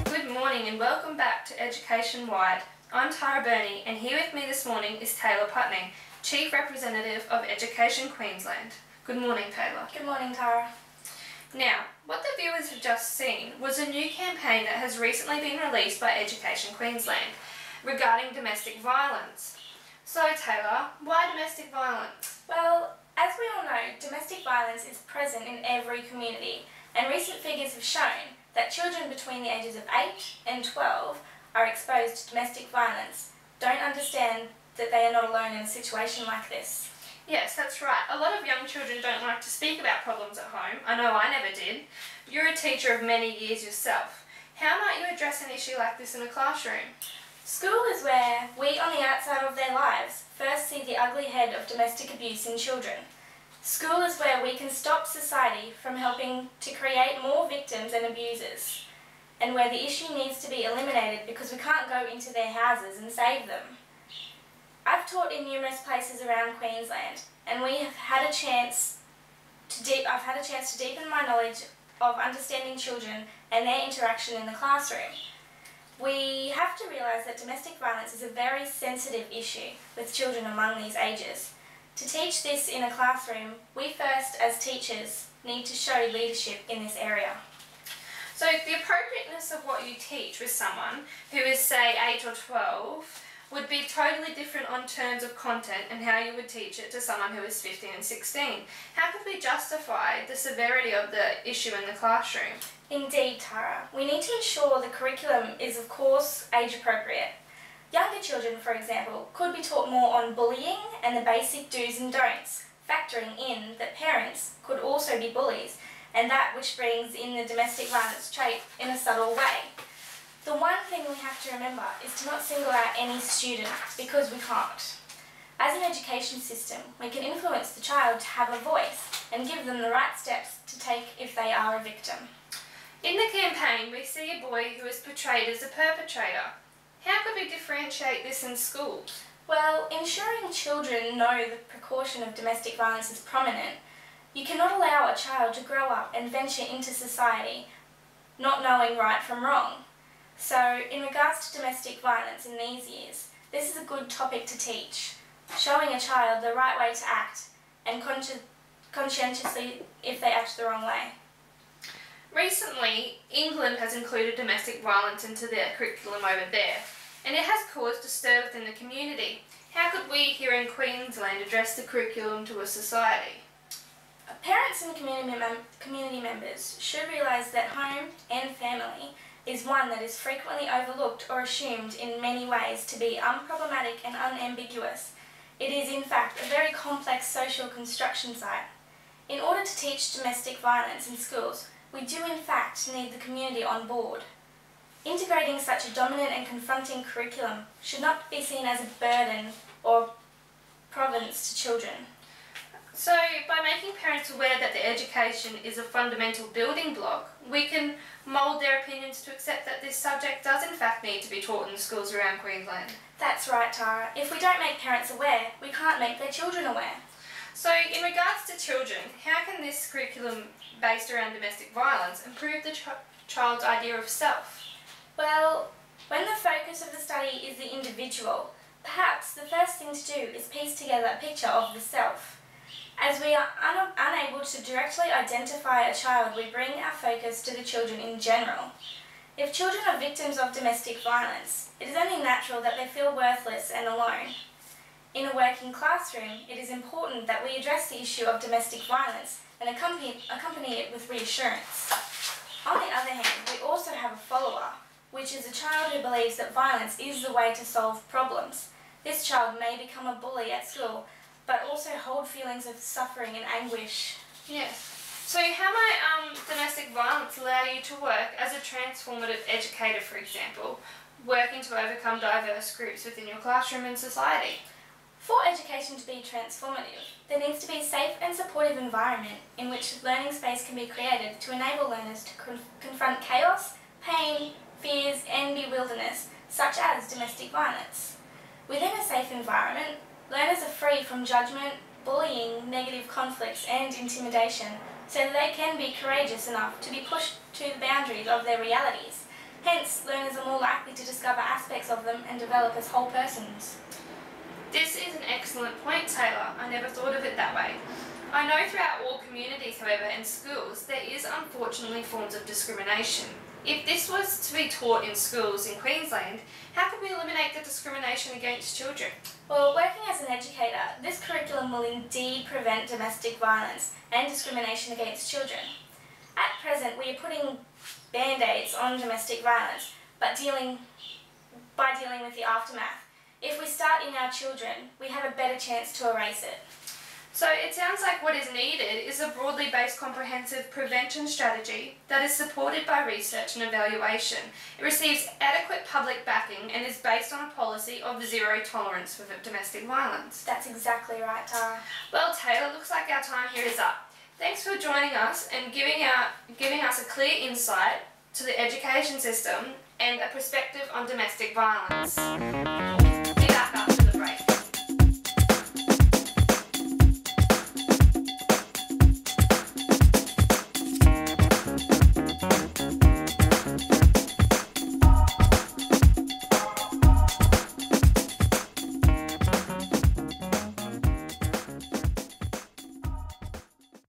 Good morning and welcome back to Education Wide. I'm Tara Burney and here with me this morning is Taylor Putney, Chief Representative of Education Queensland. Good morning, Taylor. Good morning, Tara. Now, what the viewers have just seen was a new campaign that has recently been released by Education Queensland regarding domestic violence. So Taylor, why domestic violence? Well, as we all know, domestic violence is present in every community, and recent figures have shown that children between the ages of 8 and 12 are exposed to domestic violence, don't understand that they are not alone in a situation like this. Yes, that's right. A lot of young children don't like to speak about problems at home. I know I never did. You're a teacher of many years yourself. How might you address an issue like this in a classroom? School is where we, on the outside of their lives, first see the ugly head of domestic abuse in children. School is where we can stop society from helping to create more victims and abusers, and where the issue needs to be eliminated because we can't go into their houses and save them. I've taught in numerous places around Queensland, and we have had a chance to deepen my knowledge of understanding children and their interaction in the classroom. We have to realise that domestic violence is a very sensitive issue with children among these ages. To teach this in a classroom, we first, as teachers, need to show leadership in this area. So the appropriateness of what you teach with someone who is, say, 8 or 12 would be totally different on terms of content and how you would teach it to someone who is 15 and 16. How could we justify the severity of the issue in the classroom? Indeed, Tara. We need to ensure the curriculum is, of course, age appropriate. Younger children, for example, could be taught more on bullying and the basic do's and don'ts, factoring in that parents could also be bullies, and that which brings in the domestic violence trait in a subtle way. The one thing we have to remember is to not single out any student, because we can't. As an education system, we can influence the child to have a voice and give them the right steps to take if they are a victim. In the campaign, we see a boy who is portrayed as a perpetrator. How could we differentiate this in schools? Well, ensuring children know the precaution of domestic violence is prominent. You cannot allow a child to grow up and venture into society not knowing right from wrong. So, in regards to domestic violence in these years, this is a good topic to teach, showing a child the right way to act and conscientiously if they act the wrong way. Recently, England has included domestic violence into their curriculum over there, and it has caused disturb within the community. How could we here in Queensland address the curriculum to a society? Parents and community members should realise that home and family is one that is frequently overlooked or assumed in many ways to be unproblematic and unambiguous. It is in fact a very complex social construction site. In order to teach domestic violence in schools, we do in fact need the community on board. Integrating such a dominant and confronting curriculum should not be seen as a burden or province to children. So, by making parents aware that their education is a fundamental building block, we can mould their opinions to accept that this subject does in fact need to be taught in the schools around Queensland. That's right, Tara. If we don't make parents aware, we can't make their children aware. So, in regards to children, how can this curriculum based around domestic violence improve the child's idea of self? Well, when the focus of the study is the individual, perhaps the first thing to do is piece together a picture of the self. As we are unable to directly identify a child, we bring our focus to the children in general. If children are victims of domestic violence, it is only natural that they feel worthless and alone. In a working classroom, it is important that we address the issue of domestic violence and accompany it with reassurance. On the other hand, we also have a follower, which is a child who believes that violence is the way to solve problems. This child may become a bully at school, but also hold feelings of suffering and anguish. Yes. So how might domestic violence allow you to work as a transformative educator, for example, working to overcome diverse groups within your classroom and society? For education to be transformative, there needs to be a safe and supportive environment in which learning space can be created to enable learners to confront chaos, pain, fears and bewilderness, such as domestic violence. Within a safe environment, learners are free from judgment, bullying, negative conflicts and intimidation, so that they can be courageous enough to be pushed to the boundaries of their realities. Hence, learners are more likely to discover aspects of them and develop as whole persons. This is an excellent point, Taylor. I never thought of it that way. I know throughout all communities, however, and schools, there is unfortunately forms of discrimination. If this was to be taught in schools in Queensland, how could we eliminate the discrimination against children? Well, working as an educator, this curriculum will indeed prevent domestic violence and discrimination against children. At present, we are putting band-aids on domestic violence, but by dealing with the aftermath. If we start in our children, we have a better chance to erase it. So it sounds like what is needed is a broadly based comprehensive prevention strategy that is supported by research and evaluation. It receives adequate public backing and is based on a policy of zero tolerance for domestic violence. That's exactly right, Tara. Well, Taylor, looks like our time here is up. Thanks for joining us and giving us a clear insight to the education system and a perspective on domestic violence.